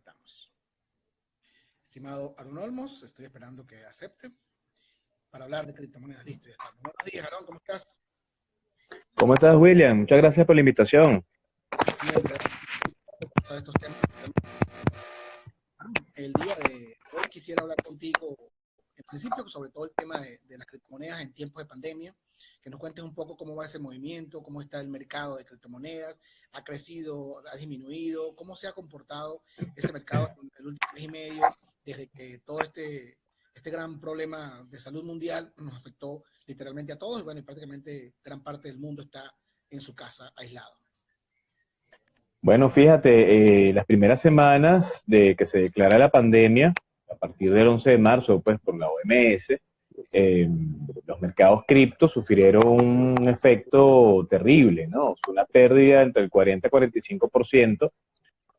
conectamos. Estimado Aaron Olmos, estoy esperando que acepte para hablar de criptomonedas. Listo, ya está. Buenos días, Aaron, ¿cómo estás? ¿Cómo estás, William? Muchas gracias por la invitación. Siempre conversar estos temas. El día de hoy quisiera hablar contigo, en principio, sobre todo el tema de las criptomonedas en tiempos de pandemia, que nos cuentes un poco cómo va ese movimiento, cómo está el mercado de criptomonedas, ha crecido, ha disminuido, cómo se ha comportado ese mercado en el último mes y medio, desde que todo este gran problema de salud mundial nos afectó literalmente a todos, y bueno, y prácticamente gran parte del mundo está en su casa aislado. Bueno, fíjate, las primeras semanas de que se declara la pandemia, a partir del 11 de marzo, pues por la OMS, eh, los mercados cripto sufrieron un efecto terrible, ¿no? Fue una pérdida entre el 40 y 45%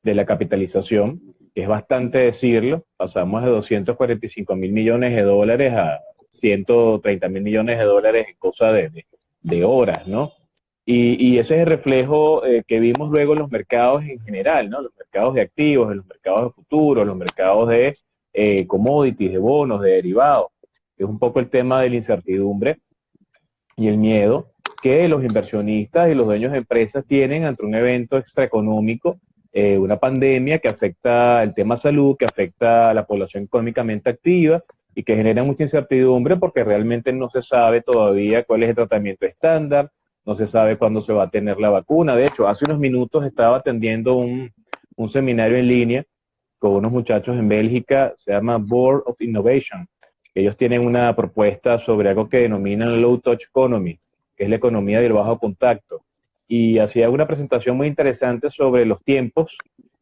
de la capitalización, que es bastante decirlo. Pasamos de 245 mil millones de dólares a 130 mil millones de dólares en cosa de horas, ¿no? Y ese es el reflejo que vimos luego en los mercados en general, ¿no? Los mercados de activos, en los mercados de futuros, los mercados de commodities, de bonos, de derivados. Es un poco el tema de la incertidumbre y el miedo que los inversionistas y los dueños de empresas tienen ante un evento extraeconómico, una pandemia que afecta el tema salud, que afecta a la población económicamente activa y que genera mucha incertidumbre porque realmente no se sabe todavía cuál es el tratamiento estándar, no se sabe cuándo se va a tener la vacuna. De hecho, hace unos minutos estaba atendiendo un seminario en línea con unos muchachos en Bélgica, se llama Board of Innovation. Ellos tienen una propuesta sobre algo que denominan Low Touch Economy, que es la economía del bajo contacto. Y hacía una presentación muy interesante sobre los tiempos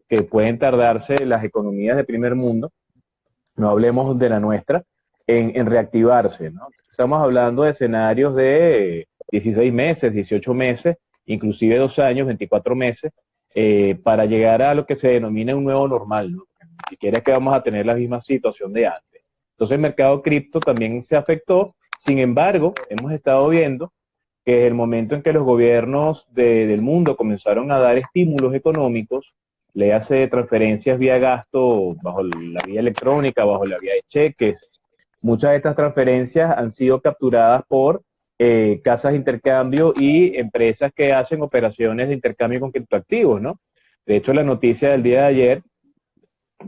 que pueden tardarse las economías de primer mundo, no hablemos de la nuestra, en reactivarse, ¿no? Estamos hablando de escenarios de 16 meses, 18 meses, inclusive 2 años, 24 meses, para llegar a lo que se denomina un nuevo normal, ¿no? Ni siquiera es que vamos a tener la misma situación de antes. Entonces el mercado cripto también se afectó. Sin embargo, hemos estado viendo que desde el momento en que los gobiernos del mundo comenzaron a dar estímulos económicos, le hace transferencias vía gasto bajo la vía electrónica, bajo la vía de cheques, muchas de estas transferencias han sido capturadas por casas de intercambio y empresas que hacen operaciones de intercambio con criptoactivos, ¿no? De hecho, la noticia del día de ayer,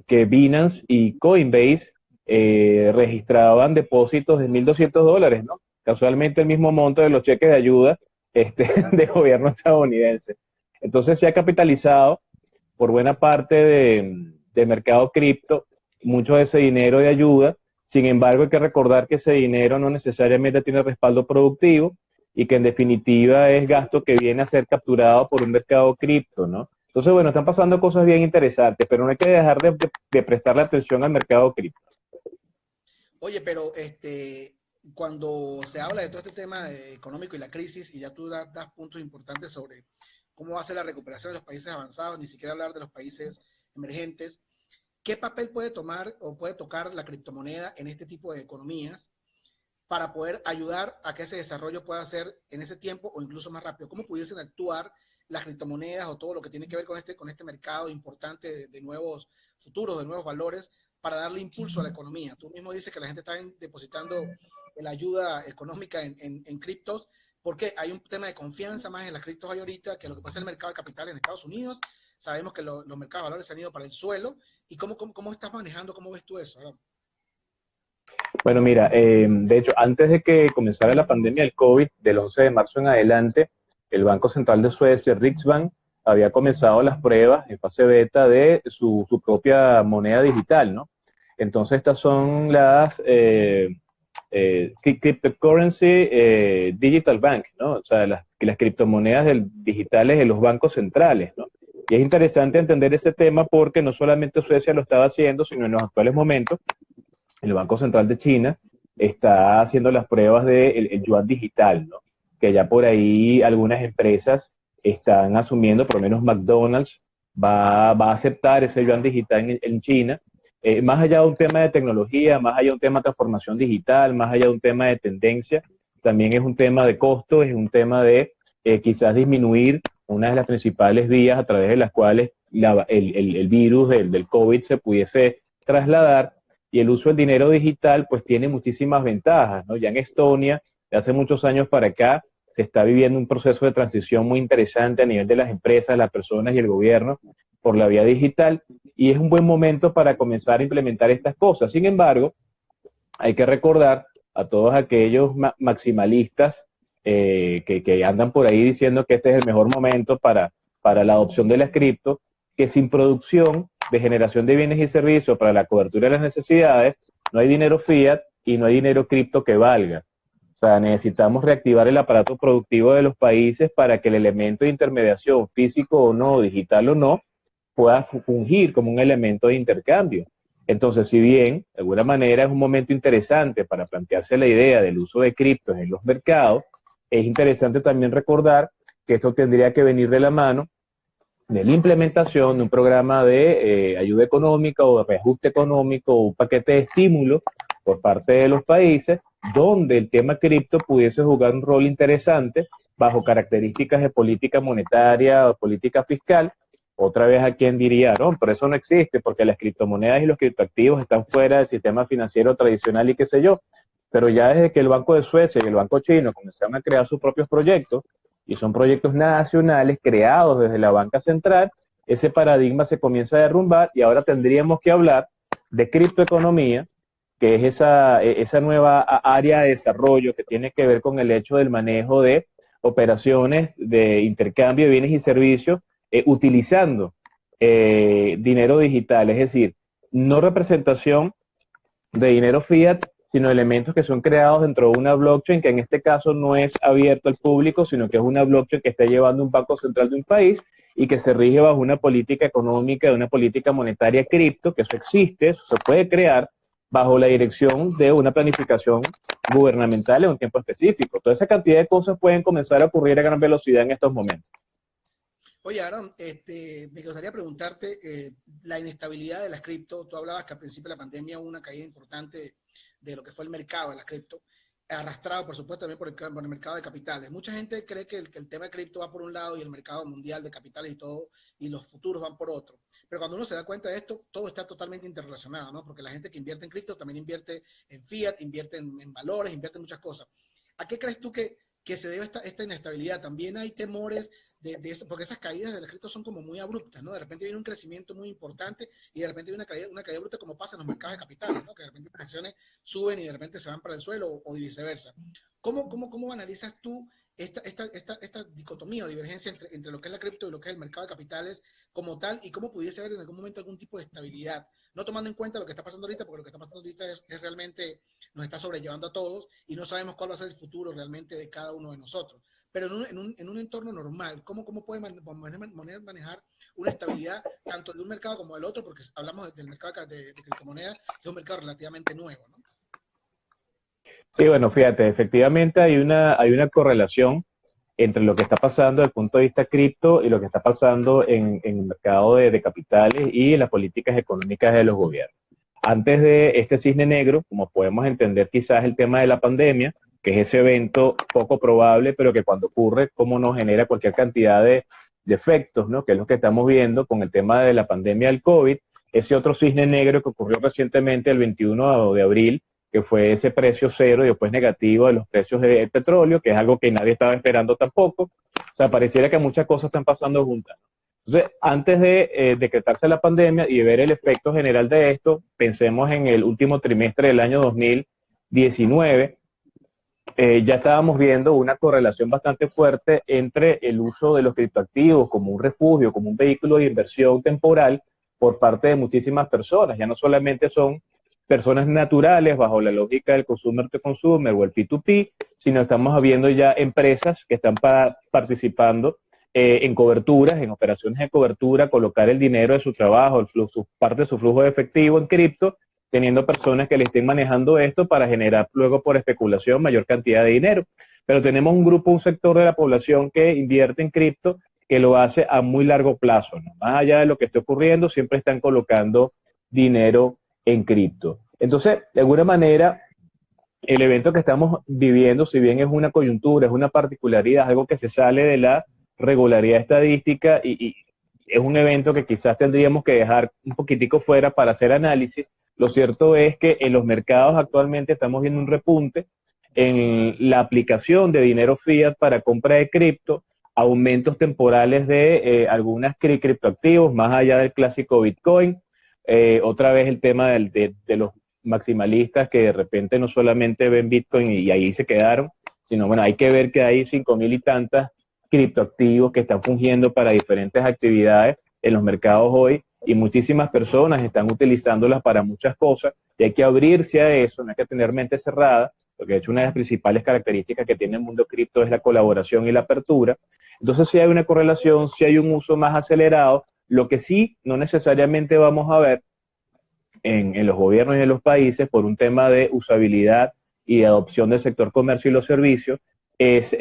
que Binance y Coinbase registraban depósitos de $1,200, ¿no? Casualmente el mismo monto de los cheques de ayuda de gobierno estadounidense. Entonces se ha capitalizado por buena parte de mercado cripto mucho de ese dinero de ayuda. Sin embargo, hay que recordar que ese dinero no necesariamente tiene respaldo productivo y que en definitiva es gasto que viene a ser capturado por un mercado cripto, ¿no? Entonces, bueno, están pasando cosas bien interesantes, pero no hay que dejar de prestarle atención al mercado cripto. Oye, pero cuando se habla de todo este tema económico y la crisis, y ya tú das puntos importantes sobre cómo va a ser la recuperación de los países avanzados, ni siquiera hablar de los países emergentes, ¿qué papel puede tomar o puede tocar la criptomoneda en este tipo de economías para poder ayudar a que ese desarrollo pueda ser en ese tiempo o incluso más rápido? ¿Cómo pudiesen actuar las criptomonedas o todo lo que tiene que ver con este mercado importante de nuevos futuros, de nuevos valores, para darle impulso a la economía? Tú mismo dices que la gente está depositando la ayuda económica en criptos, porque hay un tema de confianza más en las criptos hay ahorita que lo que pasa en el mercado de capital en Estados Unidos. Sabemos que los mercados de valores se han ido para el suelo. ¿Y cómo estás manejando? ¿Cómo ves tú eso, ¿verdad? Bueno, mira, de hecho, antes de que comenzara la pandemia del COVID, del 11 de marzo en adelante, el Banco Central de Suecia, Riksbank, había comenzado las pruebas en fase beta de su propia moneda digital, ¿no? Entonces, estas son las cryptocurrency digital bank, ¿no? O sea, las criptomonedas digitales de los bancos centrales, ¿no? Y es interesante entender ese tema porque no solamente Suecia lo estaba haciendo, sino en los actuales momentos el Banco Central de China está haciendo las pruebas del yuan digital, ¿no? Que ya por ahí algunas empresas están asumiendo, por lo menos McDonald's va a aceptar ese yuan digital en China. Más allá de un tema de tecnología, más allá de un tema de transformación digital, más allá de un tema de tendencia, también es un tema de costo, es un tema de quizás disminuir una de las principales vías a través de las cuales el virus del COVID se pudiese trasladar, y el uso del dinero digital pues tiene muchísimas ventajas, ¿no? Ya en Estonia, de hace muchos años para acá, se está viviendo un proceso de transición muy interesante a nivel de las empresas, las personas y el gobierno por la vía digital, y es un buen momento para comenzar a implementar estas cosas. Sin embargo, hay que recordar a todos aquellos maximalistas que andan por ahí diciendo que este es el mejor momento para la adopción de las cripto, que sin producción de generación de bienes y servicios para la cobertura de las necesidades, no hay dinero fiat y no hay dinero cripto que valga. O sea, necesitamos reactivar el aparato productivo de los países para que el elemento de intermediación, físico o no, digital o no, pueda fungir como un elemento de intercambio. Entonces, si bien de alguna manera es un momento interesante para plantearse la idea del uso de criptos en los mercados, es interesante también recordar que esto tendría que venir de la mano de la implementación de un programa de ayuda económica o de reajuste económico o un paquete de estímulo por parte de los países, donde el tema cripto pudiese jugar un rol interesante bajo características de política monetaria o política fiscal. Otra vez, a quien diría, no, pero eso no existe porque las criptomonedas y los criptoactivos están fuera del sistema financiero tradicional y qué sé yo. Pero ya desde que el Banco de Suecia y el Banco Chino comenzaron a crear sus propios proyectos, y son proyectos nacionales creados desde la banca central, ese paradigma se comienza a derrumbar y ahora tendríamos que hablar de criptoeconomía, que es esa nueva área de desarrollo que tiene que ver con el hecho del manejo de operaciones de intercambio de bienes y servicios utilizando dinero digital, es decir, no representación de dinero fiat, sino elementos que son creados dentro de una blockchain que en este caso no es abierto al público, sino que es una blockchain que está llevando un banco central de un país y que se rige bajo una política económica, de una política monetaria cripto, que eso existe, eso se puede crear bajo la dirección de una planificación gubernamental en un tiempo específico. Toda esa cantidad de cosas pueden comenzar a ocurrir a gran velocidad en estos momentos. Oye, Aaron, me gustaría preguntarte la inestabilidad de las cripto. Tú hablabas que al principio de la pandemia hubo una caída importante de lo que fue el mercado de la cripto, arrastrado, por supuesto, también por el mercado de capitales. Mucha gente cree que el tema de cripto va por un lado y el mercado mundial de capitales y todo, y los futuros van por otro. Pero cuando uno se da cuenta de esto, todo está totalmente interrelacionado, ¿no? Porque la gente que invierte en cripto también invierte en fiat, invierte en valores, invierte en muchas cosas. ¿A qué crees tú que se debe esta inestabilidad? También hay temores de eso, porque esas caídas de las cripto son como muy abruptas, ¿no? De repente viene un crecimiento muy importante y de repente viene una caída abrupta, como pasa en los mercados de capitales, ¿no? Que de repente las acciones suben y de repente se van para el suelo o viceversa. ¿Cómo analizas tú esta dicotomía o divergencia entre lo que es la cripto y lo que es el mercado de capitales como tal, y cómo pudiese haber en algún momento algún tipo de estabilidad? No tomando en cuenta lo que está pasando ahorita, porque lo que está pasando ahorita es realmente, nos está sobrellevando a todos y no sabemos cuál va a ser el futuro realmente de cada uno de nosotros. Pero en un entorno normal, ¿cómo puede manejar una estabilidad tanto de un mercado como del otro? Porque hablamos del mercado de criptomonedas, que es un mercado relativamente nuevo, ¿no? Sí, bueno, fíjate, efectivamente hay una correlación entre lo que está pasando desde el punto de vista cripto y lo que está pasando en el mercado de capitales y en las políticas económicas de los gobiernos. Antes de este cisne negro, como podemos entender quizás el tema de la pandemia, que es ese evento poco probable, pero que cuando ocurre, como nos genera cualquier cantidad de efectos, ¿no? Que es lo que estamos viendo con el tema de la pandemia del COVID, ese otro cisne negro que ocurrió recientemente el 21 de abril, que fue ese precio cero y después negativo de los precios del petróleo, que es algo que nadie estaba esperando tampoco. O sea, pareciera que muchas cosas están pasando juntas. Entonces, antes de decretarse la pandemia y de ver el efecto general de esto, pensemos en el último trimestre del año 2019, ya estábamos viendo una correlación bastante fuerte entre el uso de los criptoactivos como un refugio, como un vehículo de inversión temporal por parte de muchísimas personas. Ya no solamente son personas naturales bajo la lógica del consumer to consumer o el P2P, sino estamos viendo ya empresas que están participando en coberturas, en operaciones de cobertura, colocar el dinero de su trabajo, parte de su flujo de efectivo en cripto, teniendo personas que le estén manejando esto para generar luego por especulación mayor cantidad de dinero. Pero tenemos un sector de la población que invierte en cripto, que lo hace a muy largo plazo, ¿no? Más allá de lo que esté ocurriendo, siempre están colocando dinero en cripto. Entonces, de alguna manera, el evento que estamos viviendo, si bien es una coyuntura, es una particularidad, algo que se sale de la regularidad estadística y es un evento que quizás tendríamos que dejar un poquitico fuera para hacer análisis. Lo cierto es que en los mercados actualmente estamos viendo un repunte en la aplicación de dinero fiat para compra de cripto, aumentos temporales de algunas criptoactivos, más allá del clásico Bitcoin. Otra vez el tema de los maximalistas que de repente no solamente ven Bitcoin y ahí se quedaron, sino bueno, hay que ver que hay 5.000 y tantas criptoactivos que están fungiendo para diferentes actividades en los mercados hoy y muchísimas personas están utilizándolas para muchas cosas y hay que abrirse a eso, no hay que tener mente cerrada, porque de hecho una de las principales características que tiene el mundo cripto es la colaboración y la apertura. Entonces sí hay una correlación, sí hay un uso más acelerado, lo que sí no necesariamente vamos a ver en los gobiernos y en los países por un tema de usabilidad y de adopción del sector comercio y los servicios, es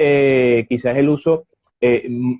quizás el uso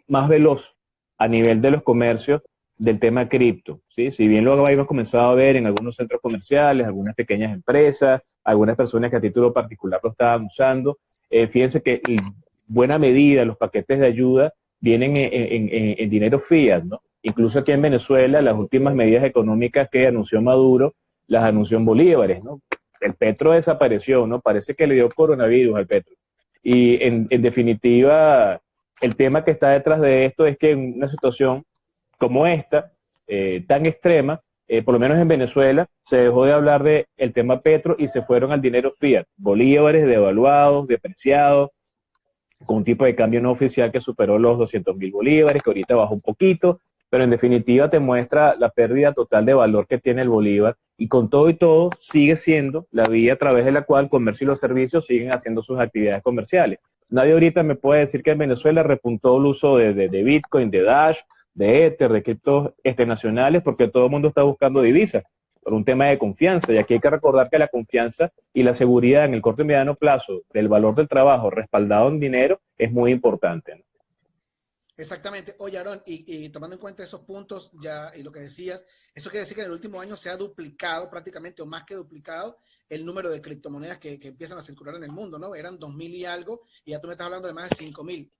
más veloz a nivel de los comercios del tema cripto, ¿sí? Si bien lo hemos comenzado a ver en algunos centros comerciales, algunas pequeñas empresas, algunas personas que a título particular lo estaban usando, fíjense que en buena medida los paquetes de ayuda vienen en dinero fiat, ¿no? Incluso aquí en Venezuela, las últimas medidas económicas que anunció Maduro, las anunció en bolívares, ¿no? El petro desapareció, ¿no? Parece que le dio coronavirus al petro. Y en definitiva, el tema que está detrás de esto es que en una situación como esta, tan extrema, por lo menos en Venezuela, se dejó de hablar del tema petro y se fueron al dinero fiat, bolívares devaluados, depreciados, con un tipo de cambio no oficial que superó los 200.000 bolívares, que ahorita bajó un poquito, pero en definitiva te muestra la pérdida total de valor que tiene el bolívar y con todo y todo sigue siendo la vía a través de la cual el comercio y los servicios siguen haciendo sus actividades comerciales. Nadie ahorita me puede decir que en Venezuela repuntó el uso de Bitcoin, de Dash, de Ether, de criptos nacionales, porque todo el mundo está buscando divisas por un tema de confianza. Y aquí hay que recordar que la confianza y la seguridad en el corto y mediano plazo del valor del trabajo respaldado en dinero es muy importante, ¿no? Exactamente. Oye, Aaron, y tomando en cuenta esos puntos ya y lo que decías, eso quiere decir que en el último año se ha duplicado prácticamente o más que duplicado el número de criptomonedas que empiezan a circular en el mundo, ¿no? Eran 2.000 y algo y ya tú me estás hablando de más de 5.000.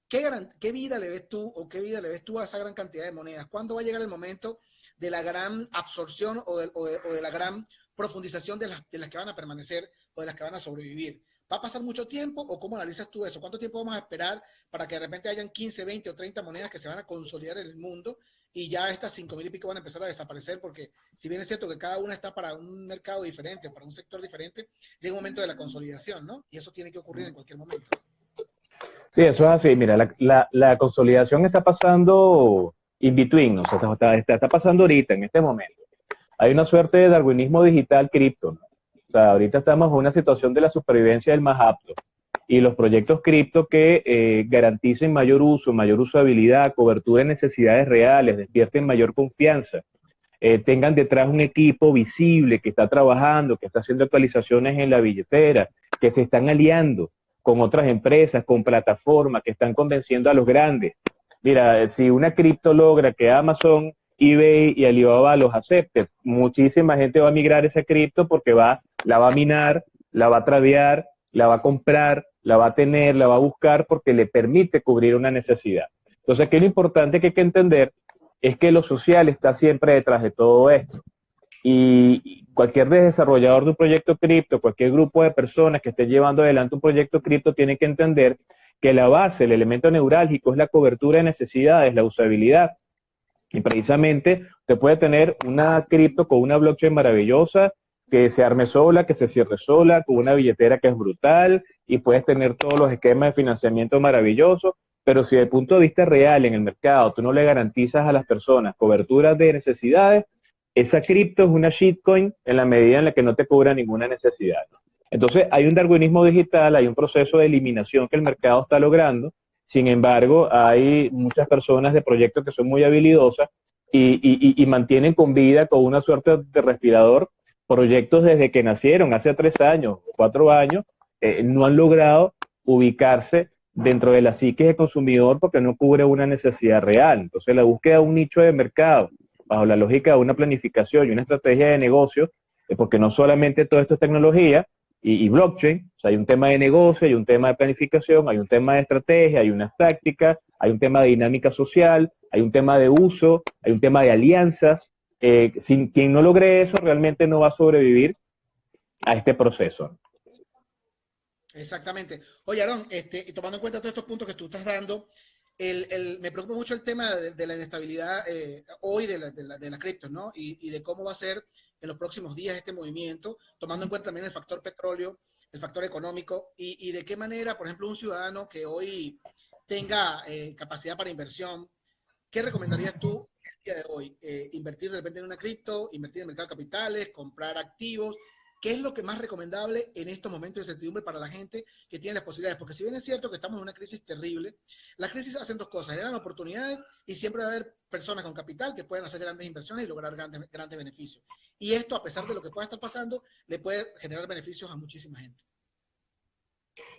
¿Qué vida le ves tú o qué vida le ves tú a esa gran cantidad de monedas? ¿Cuándo va a llegar el momento de la gran absorción o de la gran profundización de las que van a permanecer o de las que van a sobrevivir? ¿Va a pasar mucho tiempo o cómo analizas tú eso? ¿Cuánto tiempo vamos a esperar para que de repente hayan 15, 20 o 30 monedas que se van a consolidar en el mundo y ya estas 5.000 y pico van a empezar a desaparecer? Porque si bien es cierto que cada una está para un mercado diferente, para un sector diferente, llega un momento de la consolidación, ¿no? Y eso tiene que ocurrir en cualquier momento. Sí, eso es así. Mira, la consolidación está pasando in between, o sea, está pasando ahorita, en este momento. Hay una suerte de darwinismo digital cripto, ¿no? O sea, ahorita estamos en una situación de la supervivencia del más apto. Y los proyectos cripto que garanticen mayor uso, mayor usabilidad, cobertura de necesidades reales, despierten mayor confianza, tengan detrás un equipo visible que está trabajando, que está haciendo actualizaciones en la billetera, que se están aliando con otras empresas, con plataformas, que están convenciendo a los grandes. Mira, si una cripto logra que Amazon, eBay y Alibaba los acepte, muchísima gente va a migrar esa cripto porque la va a minar, la va a tradear, la va a comprar, la va a tener, la va a buscar porque le permite cubrir una necesidad. Entonces, aquí lo importante que hay que entender es que lo social está siempre detrás de todo esto. Y cualquier desarrollador de un proyecto cripto, cualquier grupo de personas que esté llevando adelante un proyecto cripto tiene que entender que la base, el elemento neurálgico es la cobertura de necesidades, la usabilidad. Y precisamente usted puede tener una cripto con una blockchain maravillosa, que se arme sola, que se cierre sola, con una billetera que es brutal, y puedes tener todos los esquemas de financiamiento maravillosos, pero si desde el punto de vista real en el mercado tú no le garantizas a las personas cobertura de necesidades, esa cripto es una shitcoin en la medida en la que no te cubra ninguna necesidad. Entonces hay un darwinismo digital, hay un proceso de eliminación que el mercado está logrando. Sin embargo, hay muchas personas de proyectos que son muy habilidosas y mantienen con vida, con una suerte de respirador, proyectos desde que nacieron, hace 3 años, 4 años, no han logrado ubicarse dentro de la psique del consumidor porque no cubre una necesidad real. Entonces, la búsqueda de un nicho de mercado, bajo la lógica de una planificación y una estrategia de negocio, porque no solamente todo esto es tecnología, y blockchain. O sea, hay un tema de negocio, hay un tema de planificación, hay un tema de estrategia, hay unas tácticas, hay un tema de dinámica social, hay un tema de uso, hay un tema de alianzas. Sin quien no logre eso realmente no va a sobrevivir a este proceso. Exactamente. Oye, Aaron, tomando en cuenta todos estos puntos que tú estás dando, me preocupa mucho el tema de la inestabilidad hoy de la cripto, ¿no? Y de cómo va a ser en los próximos días este movimiento, tomando en cuenta también el factor petróleo, el factor económico, y de qué manera, por ejemplo, un ciudadano que hoy tenga capacidad para inversión, ¿qué recomendarías tú el día de hoy? ¿Invertir de repente en una cripto, invertir en el mercado de capitales, comprar activos? ¿Qué es lo que más recomendable en estos momentos de incertidumbre para la gente que tiene las posibilidades? Porque si bien es cierto que estamos en una crisis terrible, las crisis hacen dos cosas, generan oportunidades y siempre va a haber personas con capital que pueden hacer grandes inversiones y lograr grandes beneficios. Y esto, a pesar de lo que pueda estar pasando, le puede generar beneficios a muchísima gente.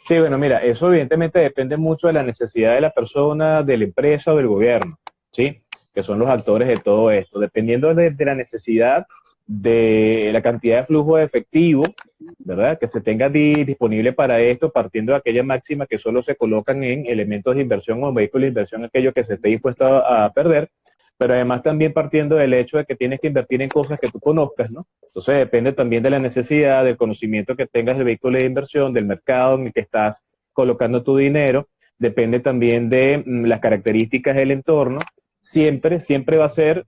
Sí, bueno, mira, eso evidentemente depende mucho de la necesidad de la persona, de la empresa o del gobierno, ¿sí? Que son los actores de todo esto. Dependiendo de la necesidad de la cantidad de flujo de efectivo, ¿verdad? Que se tenga disponible para esto, partiendo de aquella máxima que solo se colocan en elementos de inversión o vehículos de inversión, aquello que se esté dispuesto a perder, pero además también partiendo del hecho de que tienes que invertir en cosas que tú conozcas, ¿no? Entonces depende también de la necesidad, del conocimiento que tengas del vehículo de inversión, del mercado en el que estás colocando tu dinero, depende también de las características del entorno. Siempre va a ser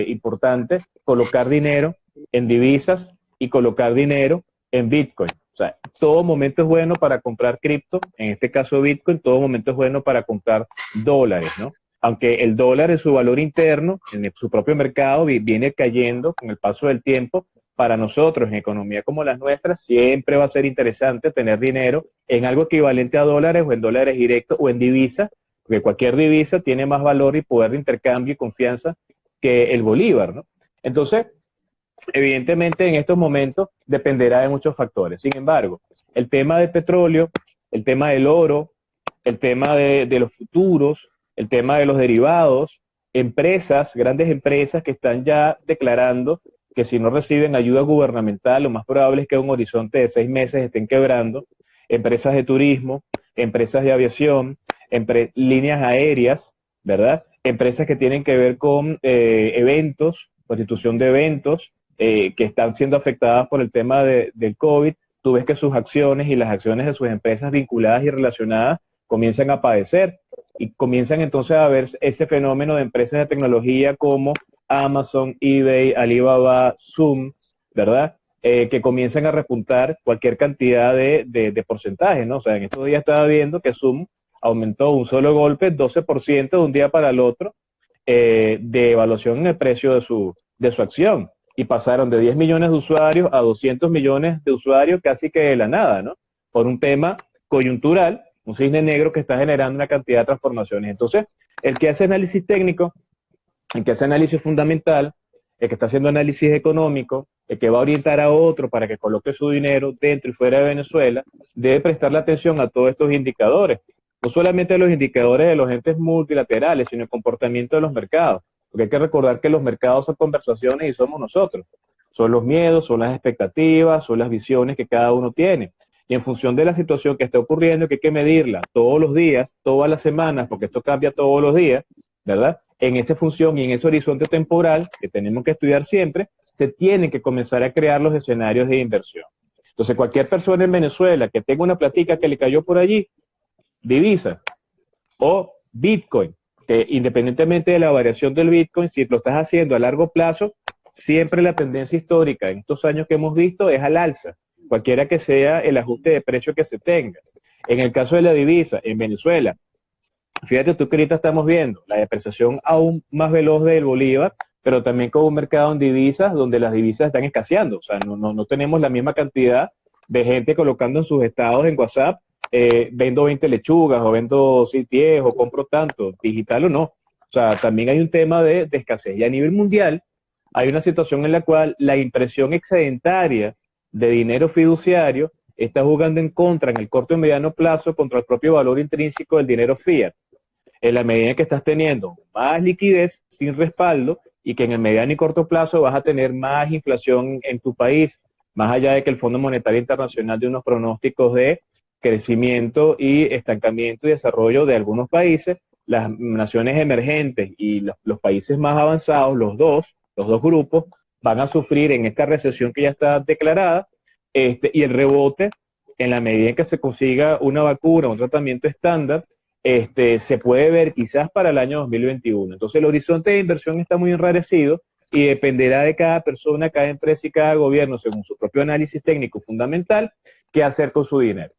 importante colocar dinero en divisas y colocar dinero en Bitcoin. O sea, todo momento es bueno para comprar cripto, en este caso Bitcoin, todo momento es bueno para comprar dólares, ¿no? Aunque el dólar en su valor interno, en su propio mercado, viene cayendo con el paso del tiempo, para nosotros en economía como las nuestras siempre va a ser interesante tener dinero en algo equivalente a dólares o en dólares directos o en divisas, porque cualquier divisa tiene más valor y poder de intercambio y confianza que el bolívar, ¿no? Entonces, evidentemente en estos momentos dependerá de muchos factores. Sin embargo, el tema del petróleo, el tema del oro, el tema de los futuros, el tema de los derivados, empresas, grandes empresas que están ya declarando que si no reciben ayuda gubernamental, lo más probable es que a un horizonte de 6 meses estén quebrando, empresas de turismo, empresas de aviación, líneas aéreas, ¿verdad? Empresas que tienen que ver con eventos, constitución de eventos, que están siendo afectadas por el tema del COVID. Tú ves que sus acciones y las acciones de sus empresas vinculadas y relacionadas comienzan a padecer y comienzan entonces a ver ese fenómeno de empresas de tecnología como Amazon, eBay, Alibaba, Zoom, ¿verdad? Que comienzan a repuntar cualquier cantidad de porcentaje, ¿no? O sea, en estos días estaba viendo que Zoom aumentó un solo golpe 12% de un día para el otro de evaluación en el precio de su acción y pasaron de 10 millones de usuarios a 200 millones de usuarios casi que de la nada, ¿no? Por un tema coyuntural, un cisne negro que está generando una cantidad de transformaciones. Entonces, el que hace análisis técnico, el que hace análisis fundamental, el que está haciendo análisis económico, el que va a orientar a otro para que coloque su dinero dentro y fuera de Venezuela, debe prestarle atención a todos estos indicadores. No solamente a los indicadores de los entes multilaterales, sino el comportamiento de los mercados. Porque hay que recordar que los mercados son conversaciones y somos nosotros. Son los miedos, son las expectativas, son las visiones que cada uno tiene. Y en función de la situación que está ocurriendo, que hay que medirla todos los días, todas las semanas, porque esto cambia todos los días, ¿verdad? En esa función y en ese horizonte temporal que tenemos que estudiar siempre, se tienen que comenzar a crear los escenarios de inversión. Entonces, cualquier persona en Venezuela que tenga una platica que le cayó por allí, divisa o Bitcoin, que independientemente de la variación del Bitcoin, si lo estás haciendo a largo plazo, siempre la tendencia histórica en estos años que hemos visto es al alza, cualquiera que sea el ajuste de precio que se tenga. En el caso de la divisa, en Venezuela, fíjate tú que ahorita estamos viendo la depreciación aún más veloz del bolívar, pero también con un mercado en divisas donde las divisas están escaseando. O sea, no tenemos la misma cantidad de gente colocando en sus estados en WhatsApp, vendo 20 lechugas o vendo 10 o compro tanto, digital o no. O sea, también hay un tema de escasez. Y a nivel mundial hay una situación en la cual la impresión excedentaria de dinero fiduciario está jugando en contra en el corto y mediano plazo contra el propio valor intrínseco del dinero fiat. En la medida que estás teniendo más liquidez sin respaldo y que en el mediano y corto plazo vas a tener más inflación en tu país, más allá de que el Fondo Monetario Internacional de unos pronósticos de crecimiento y estancamiento y desarrollo de algunos países, las naciones emergentes y los países más avanzados, los dos grupos, van a sufrir en esta recesión que ya está declarada, y el rebote, en la medida en que se consiga una vacuna, un tratamiento estándar, se puede ver quizás para el año 2021. Entonces el horizonte de inversión está muy enrarecido y dependerá de cada persona, cada empresa y cada gobierno, según su propio análisis técnico fundamental, qué hacer con su dinero.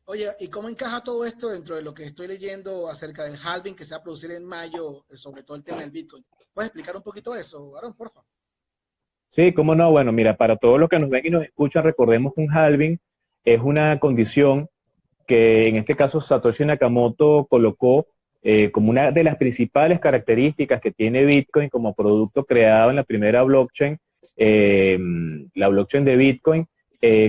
Oye, ¿y cómo encaja todo esto dentro de lo que estoy leyendo acerca del halving que se va a producir en mayo, sobre todo el tema del Bitcoin? ¿Puedes explicar un poquito eso, Aaron, por favor? Sí, cómo no. Bueno, mira, para todos los que nos ven y nos escuchan, recordemos que un halving es una condición que en este caso Satoshi Nakamoto colocó como una de las principales características que tiene Bitcoin como producto creado en la primera blockchain, eh, la blockchain de Bitcoin,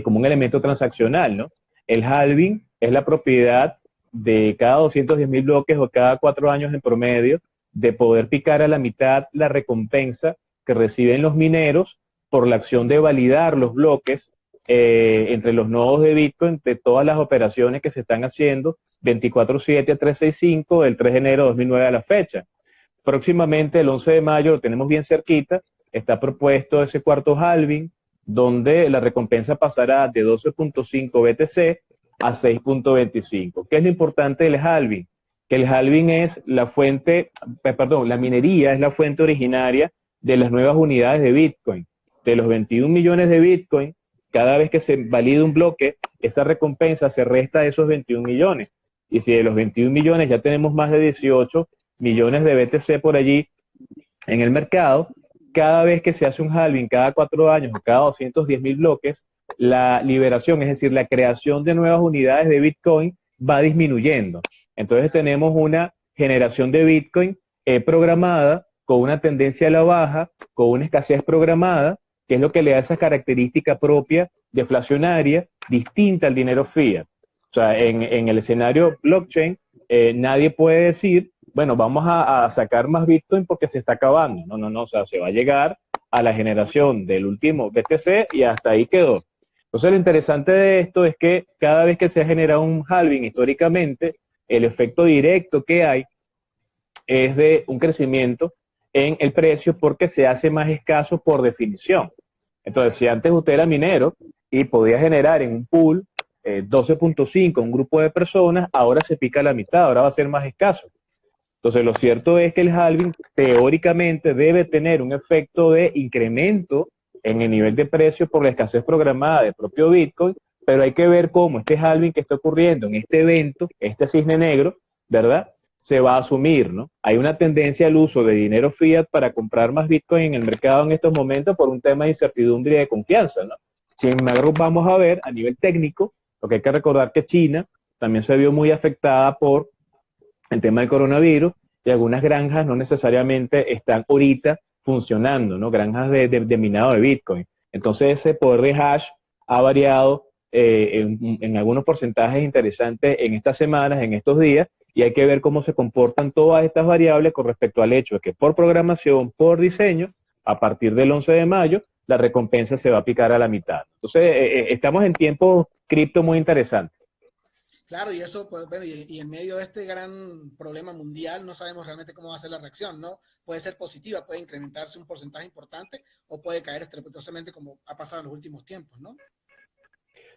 como un elemento transaccional, ¿no? El halving es la propiedad de cada 210.000 bloques o cada 4 años en promedio de poder picar a la mitad la recompensa que reciben los mineros por la acción de validar los bloques entre los nodos de Bitcoin de todas las operaciones que se están haciendo 24/7 a 365 del 3 de enero de 2009 a la fecha. Próximamente, el 11 de mayo, lo tenemos bien cerquita, está propuesto ese cuarto halving, donde la recompensa pasará de 12.5 BTC a 6.25. ¿Qué es lo importante del halving? Que el halving es la fuente, perdón, la minería es la fuente originaria de las nuevas unidades de Bitcoin. De los 21 millones de Bitcoin, cada vez que se valida un bloque, esa recompensa se resta de esos 21 millones. Y si de los 21 millones ya tenemos más de 18 millones de BTC por allí en el mercado, cada vez que se hace un halving, cada 4 años o cada 210.000 bloques, la liberación, es decir, la creación de nuevas unidades de Bitcoin va disminuyendo. Entonces tenemos una generación de Bitcoin programada con una tendencia a la baja, con una escasez programada, que es lo que le da esa característica propia deflacionaria distinta al dinero fiat. O sea, en el escenario blockchain, nadie puede decir, bueno, vamos a sacar más Bitcoin porque se está acabando. No, no, no, o sea, se va a llegar a la generación del último BTC y hasta ahí quedó. Entonces, lo interesante de esto es que cada vez que se ha generado un halving históricamente, el efecto directo que hay es de un crecimiento en el precio porque se hace más escaso por definición. Entonces, si antes usted era minero y podía generar en un pool 12.5, un grupo de personas, ahora se pica a la mitad, ahora va a ser más escaso. Entonces, lo cierto es que el halving teóricamente debe tener un efecto de incremento en el nivel de precio por la escasez programada del propio Bitcoin, pero hay que ver cómo este halving que está ocurriendo en este evento, este cisne negro, ¿verdad?, se va a asumir, ¿no? Hay una tendencia al uso de dinero fiat para comprar más Bitcoin en el mercado en estos momentos por un tema de incertidumbre y de confianza, ¿no? Sin embargo, vamos a ver a nivel técnico, porque hay que recordar que China también se vio muy afectada por el tema del coronavirus y algunas granjas no necesariamente están ahorita funcionando, ¿no? Granjas de minado de Bitcoin. Entonces ese poder de hash ha variado en algunos porcentajes interesantes en estas semanas, en estos días, y hay que ver cómo se comportan todas estas variables con respecto al hecho de que por programación, por diseño, a partir del 11 de mayo, la recompensa se va a picar a la mitad. Entonces, estamos en tiempos cripto muy interesantes. Claro, y eso, pues, bueno, y en medio de este gran problema mundial, no sabemos realmente cómo va a ser la reacción, ¿no? Puede ser positiva, puede incrementarse un porcentaje importante o puede caer estrepitosamente como ha pasado en los últimos tiempos, ¿no?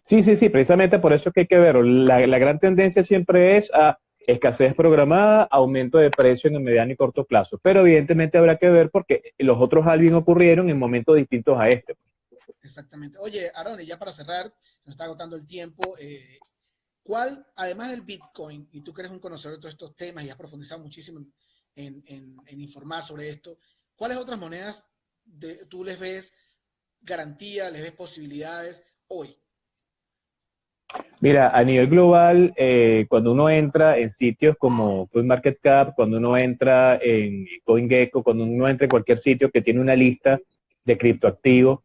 Sí, sí, sí, precisamente por eso es que hay que verlo. La gran tendencia siempre es a escasez programada, aumento de precio en el mediano y corto plazo. Pero evidentemente habrá que ver porque los otros halving ocurrieron en momentos distintos a este. Exactamente. Oye, Aaron, y ya para cerrar, se nos está agotando el tiempo. ¿Cuál, además del Bitcoin, y tú que eres un conocedor de todos estos temas y has profundizado muchísimo en informar sobre esto, ¿cuáles otras monedas tú les ves garantía, les ves posibilidades hoy? Mira, a nivel global, cuando uno entra en sitios como CoinMarketCap, cuando uno entra en CoinGecko, cuando uno entra en cualquier sitio que tiene una lista de criptoactivos,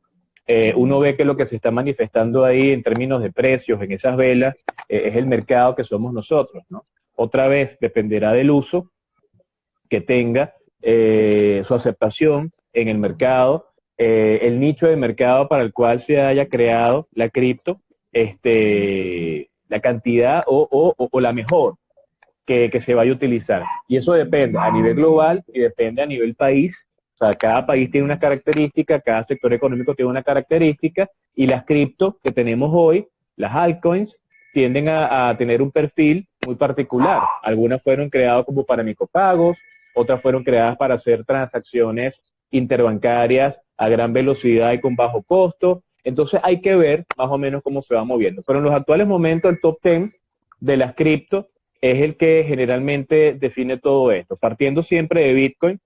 uno ve que lo que se está manifestando ahí en términos de precios en esas velas es el mercado que somos nosotros, ¿no? Otra vez dependerá del uso que tenga su aceptación en el mercado el nicho de mercado para el cual se haya creado la cripto, la cantidad o la mejor que se vaya a utilizar. Y eso depende a nivel global y depende a nivel país. O sea, cada país tiene una característica, cada sector económico tiene una característica, y las cripto que tenemos hoy, las altcoins, tienden a tener un perfil muy particular. Algunas fueron creadas como para micropagos, otras fueron creadas para hacer transacciones interbancarias a gran velocidad y con bajo costo. Entonces hay que ver más o menos cómo se va moviendo. Pero en los actuales momentos el top 10 de las cripto es el que generalmente define todo esto, partiendo siempre de Bitcoin,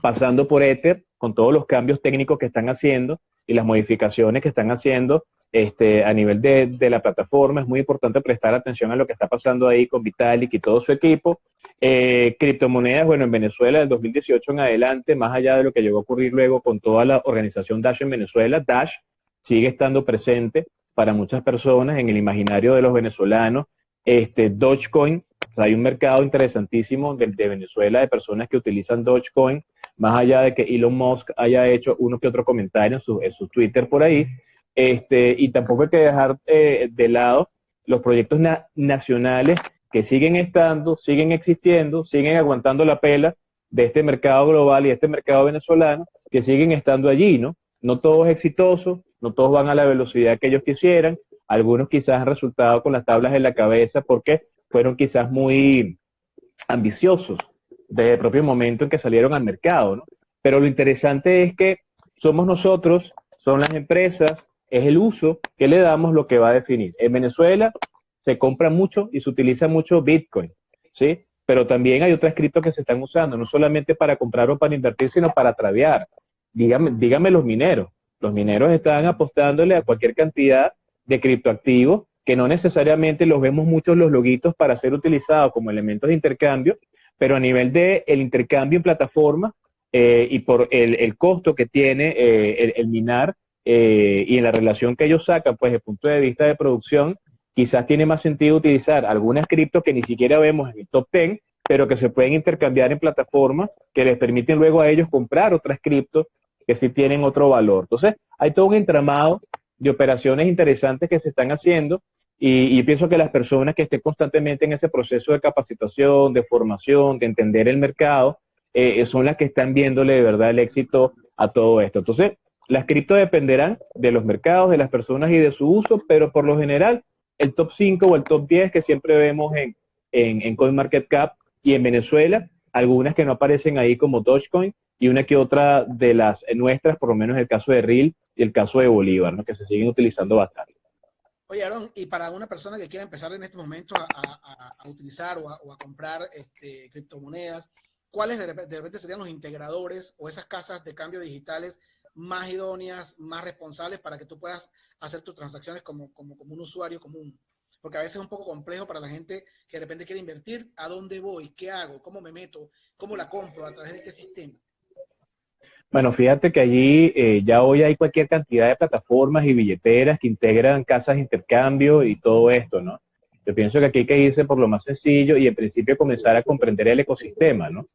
pasando por Ether, con todos los cambios técnicos que están haciendo y las modificaciones que están haciendo a nivel de la plataforma. Es muy importante prestar atención a lo que está pasando ahí con Vitalik y todo su equipo. Criptomonedas, bueno, en Venezuela del 2018 en adelante, más allá de lo que llegó a ocurrir luego con toda la organización Dash en Venezuela, Dash sigue estando presente para muchas personas en el imaginario de los venezolanos. Dogecoin, o sea, hay un mercado interesantísimo de Venezuela de personas que utilizan Dogecoin, más allá de que Elon Musk haya hecho uno que otro comentario en su Twitter por ahí. Y tampoco hay que dejar de lado los proyectos nacionales que siguen estando, siguen existiendo, siguen aguantando la pela de este mercado global y este mercado venezolano, que siguen estando allí, ¿no? No todos exitosos, no todos van a la velocidad que ellos quisieran. Algunos quizás han resultado con las tablas en la cabeza porque fueron quizás muy ambiciosos desde el propio momento en que salieron al mercado, ¿no? Pero lo interesante es que somos nosotros, son las empresas, es el uso que le damos lo que va a definir. En Venezuela se compra mucho y se utiliza mucho Bitcoin, ¿sí? Pero también hay otras criptos que se están usando, no solamente para comprar o para invertir, sino para tradear. Dígame los mineros. Los mineros están apostándole a cualquier cantidad de criptoactivos que no necesariamente los vemos muchos los loguitos para ser utilizados como elementos de intercambio, pero a nivel de el intercambio en plataforma y por el costo que tiene el minar y en la relación que ellos sacan, pues desde el punto de vista de producción, quizás tiene más sentido utilizar algunas criptos que ni siquiera vemos en el top 10, pero que se pueden intercambiar en plataformas que les permiten luego a ellos comprar otras criptos que sí tienen otro valor. Entonces, hay todo un entramado de operaciones interesantes que se están haciendo y pienso que las personas que estén constantemente en ese proceso de capacitación, de formación, de entender el mercado, son las que están viéndole de verdad el éxito a todo esto. Entonces, las cripto dependerán de los mercados, de las personas y de su uso, pero por lo general, el top 5 o el top 10 que siempre vemos en CoinMarketCap y en Venezuela, algunas que no aparecen ahí como Dogecoin y una que otra de las nuestras, por lo menos el caso de RIL y el caso de Bolívar, ¿no? Que se siguen utilizando bastante. Oye, Aaron, y para una persona que quiera empezar en este momento a utilizar o a comprar criptomonedas, ¿cuáles de repente serían los integradores o esas casas de cambio digitales más idóneas, más responsables para que tú puedas hacer tus transacciones como un usuario común? Porque a veces es un poco complejo para la gente que de repente quiere invertir. ¿A dónde voy? ¿Qué hago? ¿Cómo me meto? ¿Cómo la compro? ¿A través de qué sistema? Bueno, fíjate que allí ya hoy hay cualquier cantidad de plataformas y billeteras que integran casas de intercambio y todo esto, ¿no? Yo pienso que aquí hay que irse por lo más sencillo y en principio comenzar a comprender el ecosistema, ¿no?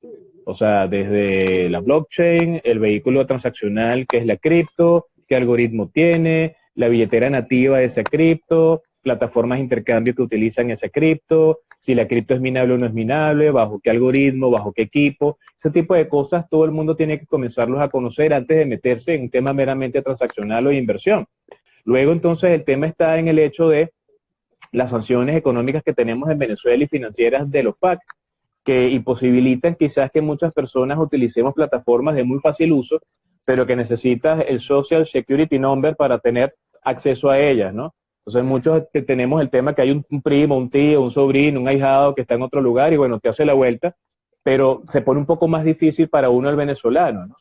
O sea, desde la blockchain, el vehículo transaccional que es la cripto, qué algoritmo tiene, la billetera nativa de esa cripto, plataformas de intercambio que utilizan esa cripto, si la cripto es minable o no es minable, bajo qué algoritmo, bajo qué equipo, ese tipo de cosas todo el mundo tiene que comenzarlos a conocer antes de meterse en un tema meramente transaccional o de inversión. Luego entonces el tema está en el hecho de las sanciones económicas que tenemos en Venezuela y financieras de los PAC, que imposibilitan quizás que muchas personas utilicemos plataformas de muy fácil uso, pero que necesitas el Social Security Number para tener acceso a ellas, ¿no? Entonces muchos tenemos el tema que hay un primo, un tío, un sobrino, un ahijado que está en otro lugar y bueno, te hace la vuelta, pero se pone un poco más difícil para uno el venezolano, ¿no?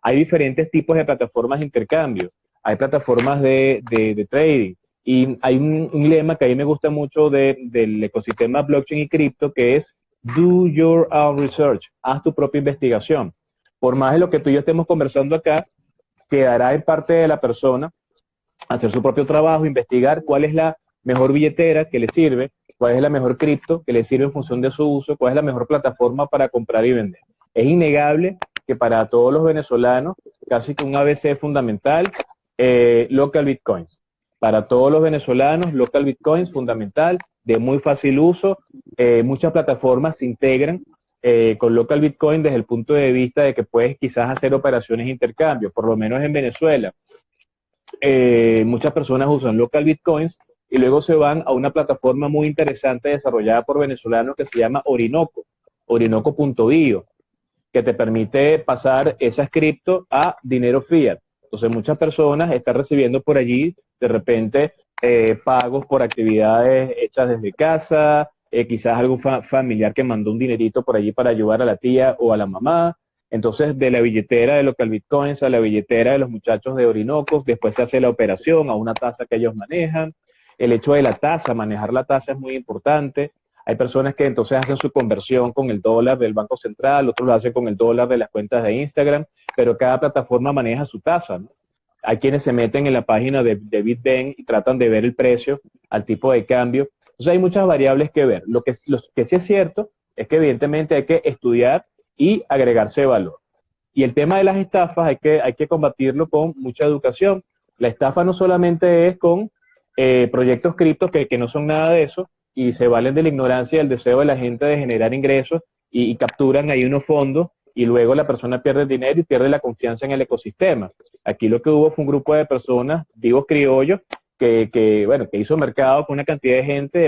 Hay diferentes tipos de plataformas de intercambio, hay plataformas de trading y hay un lema que a mí me gusta mucho del ecosistema blockchain y cripto que es do your own research, haz tu propia investigación. Por más de lo que tú y yo estemos conversando acá, quedará en parte de la persona hacer su propio trabajo, investigar cuál es la mejor billetera que le sirve, cuál es la mejor cripto que le sirve en función de su uso, cuál es la mejor plataforma para comprar y vender. Es innegable que para todos los venezolanos, casi que un ABC fundamental, local bitcoins. Para todos los venezolanos, local bitcoins fundamental, de muy fácil uso. Muchas plataformas se integran con local bitcoin desde el punto de vista de que puedes quizás hacer operaciones de intercambio, por lo menos en Venezuela. Muchas personas usan local bitcoins y luego se van a una plataforma muy interesante desarrollada por venezolanos que se llama Orinoco, orinoco.io, que te permite pasar esas cripto a dinero fiat. Entonces muchas personas están recibiendo por allí de repente pagos por actividades hechas desde casa, quizás algún familiar que mandó un dinerito por allí para ayudar a la tía o a la mamá. Entonces, de la billetera de Local Bitcoins a la billetera de los muchachos de Orinocos, después se hace la operación a una tasa que ellos manejan. El hecho de la tasa, manejar la tasa es muy importante. Hay personas que entonces hacen su conversión con el dólar del Banco Central, otros lo hacen con el dólar de las cuentas de Instagram, pero cada plataforma maneja su tasa, ¿no? Hay quienes se meten en la página de BitBank y tratan de ver el precio al tipo de cambio. Entonces hay muchas variables que ver. Lo que sí es cierto es que evidentemente hay que estudiar y agregarse valor. Y el tema de las estafas hay que combatirlo con mucha educación. La estafa no solamente es con proyectos criptos que no son nada de eso y se valen de la ignorancia y el deseo de la gente de generar ingresos y capturan ahí unos fondos y luego la persona pierde el dinero y pierde la confianza en el ecosistema. Aquí lo que hubo fue un grupo de personas, vivos criollos, que hizo mercado con una cantidad de gente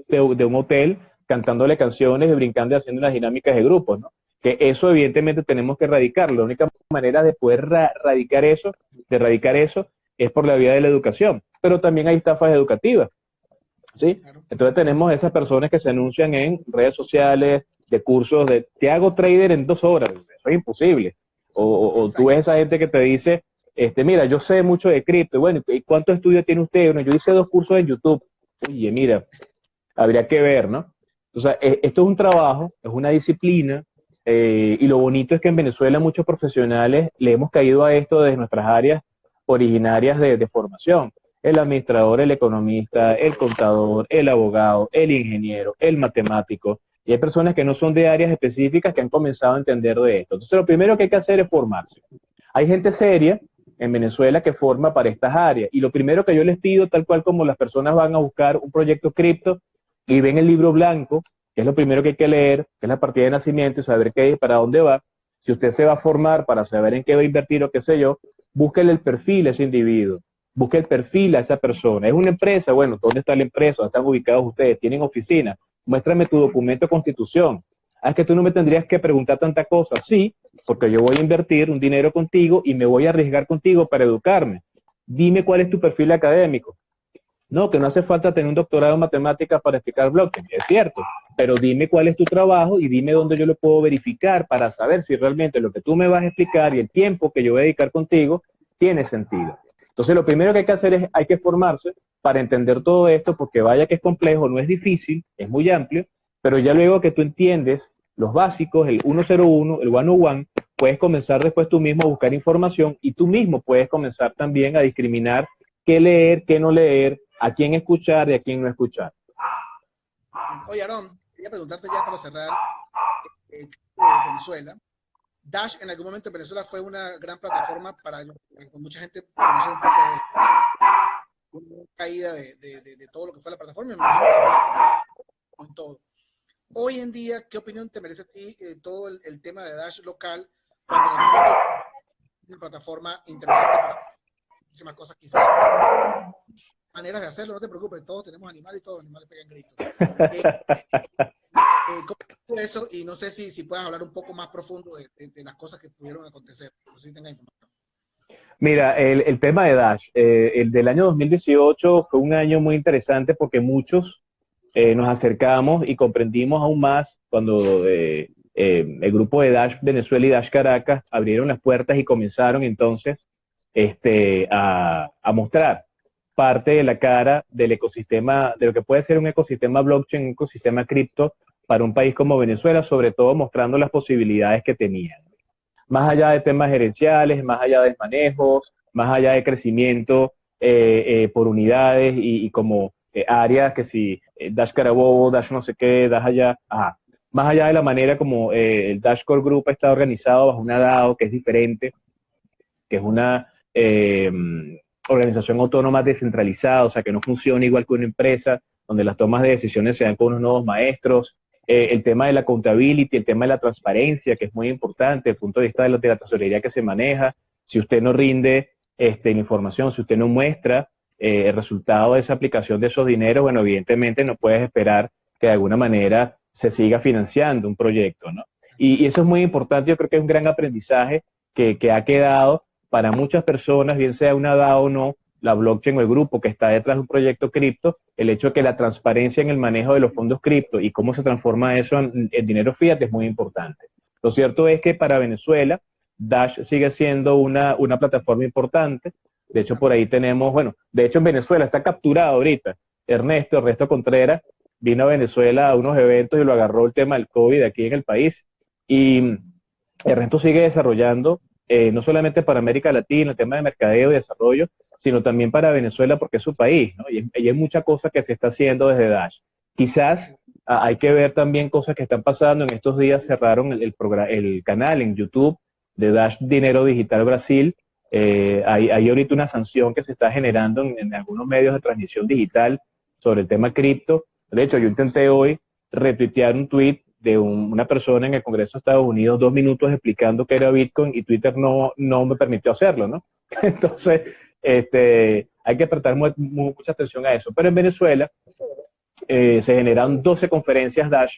de un hotel cantándole canciones y brincando y haciendo unas dinámicas de grupos, ¿no? Que eso evidentemente tenemos que erradicarlo. La única manera de poder erradicar eso es por la vía de la educación, pero también hay estafas educativas, ¿sí? Entonces tenemos esas personas que se anuncian en redes sociales de cursos de te hago trader en 2 horas, eso es imposible. O tú ves esa gente que te dice, mira, yo sé mucho de cripto, bueno, ¿y cuánto estudio tiene usted? Bueno, yo hice 2 cursos en YouTube. Oye, mira, habría que ver, ¿no? O sea, esto es un trabajo, es una disciplina, y lo bonito es que en Venezuela muchos profesionales le hemos caído a esto desde nuestras áreas originarias de formación. El administrador, el economista, el contador, el abogado, el ingeniero, el matemático. Y hay personas que no son de áreas específicas que han comenzado a entender de esto. Entonces, lo primero que hay que hacer es formarse. Hay gente seria en Venezuela que forma para estas áreas. Y lo primero que yo les pido, tal cual como las personas van a buscar un proyecto cripto y ven el libro blanco, que es lo primero que hay que leer, que es la partida de nacimiento y saber qué es, para dónde va. Si usted se va a formar para saber en qué va a invertir o qué sé yo, búsquele el perfil a ese individuo, busque el perfil a esa persona. ¿Es una empresa? Bueno, ¿dónde está la empresa? ¿Dónde están ubicados ustedes? ¿Tienen oficina? Muéstrame tu documento de constitución. Es que tú no me tendrías que preguntar tanta cosa. Sí, porque yo voy a invertir un dinero contigo y me voy a arriesgar contigo para educarme. Dime cuál es tu perfil académico. No, que no hace falta tener un doctorado en matemáticas para explicar blockchain, es cierto, pero dime cuál es tu trabajo y dime dónde yo lo puedo verificar para saber si realmente lo que tú me vas a explicar y el tiempo que yo voy a dedicar contigo tiene sentido. Entonces, lo primero que hay que hacer es, hay que formarse para entender todo esto, porque vaya que es complejo, no es difícil, es muy amplio, pero ya luego que tú entiendes los básicos, el 101, el 101, puedes comenzar después tú mismo a buscar información y tú mismo puedes comenzar también a discriminar qué leer, qué no leer, a quién escuchar y a quién no escuchar. Oye, Aaron, quería preguntarte ya para cerrar, Venezuela. Dash en algún momento en Venezuela fue una gran plataforma para con mucha gente conocer un poco de una caída de todo lo que fue la plataforma, con todo. Hoy en día, ¿qué opinión te merece a ti todo el tema de Dash local cuando en algún momento es una plataforma interesante para muchísimas cosas quizás? Maneras de hacerlo, no te preocupes, todos tenemos animales y todos los animales pegan gritos. ¿Cómo es eso? Y no sé si puedas hablar un poco más profundo de las cosas que pudieron acontecer, no sé si tenga información. Mira, el tema de Dash, el del año 2018 fue un año muy interesante porque muchos nos acercamos y comprendimos aún más cuando el grupo de Dash Venezuela y Dash Caracas abrieron las puertas y comenzaron entonces a mostrar parte de la cara del ecosistema, de lo que puede ser un ecosistema blockchain, un ecosistema cripto para un país como Venezuela, sobre todo mostrando las posibilidades que tenían. Más allá de temas gerenciales, más allá de manejos, más allá de crecimiento por unidades y como áreas que si Dash Carabobo, Dash no sé qué, Dash allá, ajá. más allá de la manera como el Dash Core Group está organizado bajo una DAO que es diferente, que es una organización autónoma descentralizada, o sea, que no funciona igual que una empresa, donde las tomas de decisiones se dan con unos nuevos maestros, el tema de la accountability, el tema de la transparencia, que es muy importante, desde el punto de vista de la tesorería que se maneja. Si usted no rinde la información, si usted no muestra el resultado de esa aplicación de esos dineros, bueno, evidentemente no puedes esperar que de alguna manera se siga financiando un proyecto, ¿no? Y eso es muy importante, yo creo que es un gran aprendizaje que ha quedado para muchas personas, bien sea una DAO o no, la blockchain o el grupo que está detrás de un proyecto cripto, el hecho de que la transparencia en el manejo de los fondos cripto y cómo se transforma eso en dinero fiat es muy importante. Lo cierto es que para Venezuela, Dash sigue siendo una plataforma importante. De hecho, por ahí tenemos, bueno, de hecho en Venezuela está capturado ahorita Ernesto Contreras, vino a Venezuela a unos eventos y lo agarró el tema del COVID aquí en el país. Y Ernesto sigue desarrollando no solamente para América Latina, el tema de mercadeo y desarrollo, sino también para Venezuela porque es su país, ¿no? Y hay mucha cosa que se está haciendo desde Dash. Quizás hay que ver también cosas que están pasando. En estos días cerraron el canal en YouTube de Dash Dinero Digital Brasil. Hay ahorita una sanción que se está generando en algunos medios de transmisión digital sobre el tema cripto. De hecho, yo intenté hoy retuitear un tweet de una persona en el Congreso de Estados Unidos, 2 minutos explicando qué era Bitcoin y Twitter no me permitió hacerlo, ¿no? Entonces, hay que prestar mucha atención a eso. Pero en Venezuela se generan 12 conferencias Dash.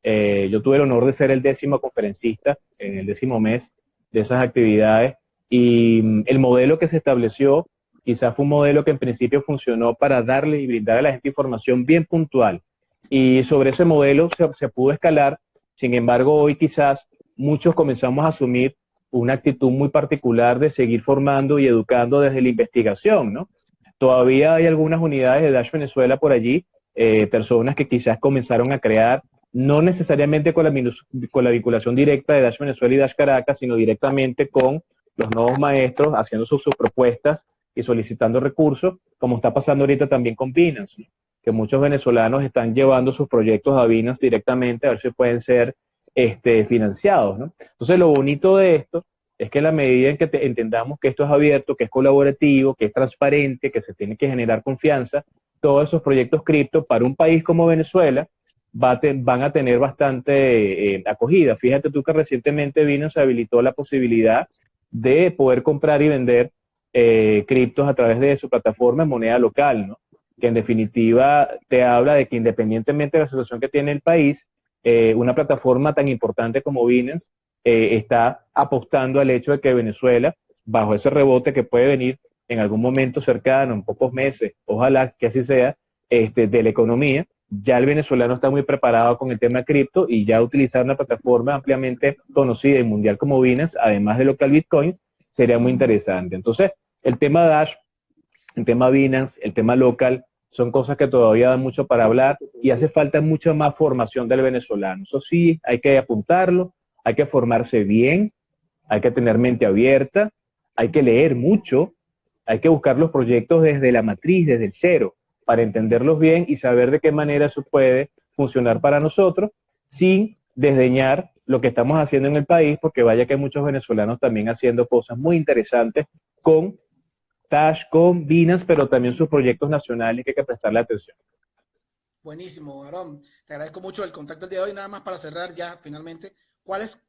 Yo tuve el honor de ser el 10º conferencista en el 10º mes de esas actividades y el modelo que se estableció quizás fue un modelo que en principio funcionó para darle y brindar a la gente información bien puntual. Y sobre ese modelo se pudo escalar. Sin embargo, hoy quizás muchos comenzamos a asumir una actitud muy particular de seguir formando y educando desde la investigación, ¿no? Todavía hay algunas unidades de Dash Venezuela por allí, personas que quizás comenzaron a crear, no necesariamente con la vinculación directa de Dash Venezuela y Dash Caracas, sino directamente con los nuevos maestros, haciendo sus propuestas y solicitando recursos, como está pasando ahorita también con Binance, ¿no? Que muchos venezolanos están llevando sus proyectos a Binance directamente a ver si pueden ser financiados, ¿no? Entonces, lo bonito de esto es que en la medida en que entendamos que esto es abierto, que es colaborativo, que es transparente, que se tiene que generar confianza, todos esos proyectos cripto para un país como Venezuela van a tener bastante acogida. Fíjate tú que recientemente Binance habilitó la posibilidad de poder comprar y vender criptos a través de su plataforma en moneda local, ¿no? Que en definitiva te habla de que independientemente de la situación que tiene el país, una plataforma tan importante como Binance está apostando al hecho de que Venezuela, bajo ese rebote que puede venir en algún momento cercano, en pocos meses, ojalá que así sea, de la economía, ya el venezolano está muy preparado con el tema cripto y ya utilizar una plataforma ampliamente conocida y mundial como Binance, además de local Bitcoin, sería muy interesante. Entonces, el tema Dash, el tema Binance, el tema local, son cosas que todavía dan mucho para hablar y hace falta mucha más formación del venezolano. Eso sí, hay que apuntarlo, hay que formarse bien, hay que tener mente abierta, hay que leer mucho, hay que buscar los proyectos desde la matriz, desde el cero, para entenderlos bien y saber de qué manera eso puede funcionar para nosotros sin desdeñar lo que estamos haciendo en el país, porque vaya que hay muchos venezolanos también haciendo cosas muy interesantes con Dash, con Binance, pero también sus proyectos nacionales que hay que prestarle atención. Buenísimo, Aarón. Te agradezco mucho el contacto el día de hoy. Nada más para cerrar ya finalmente, ¿cuáles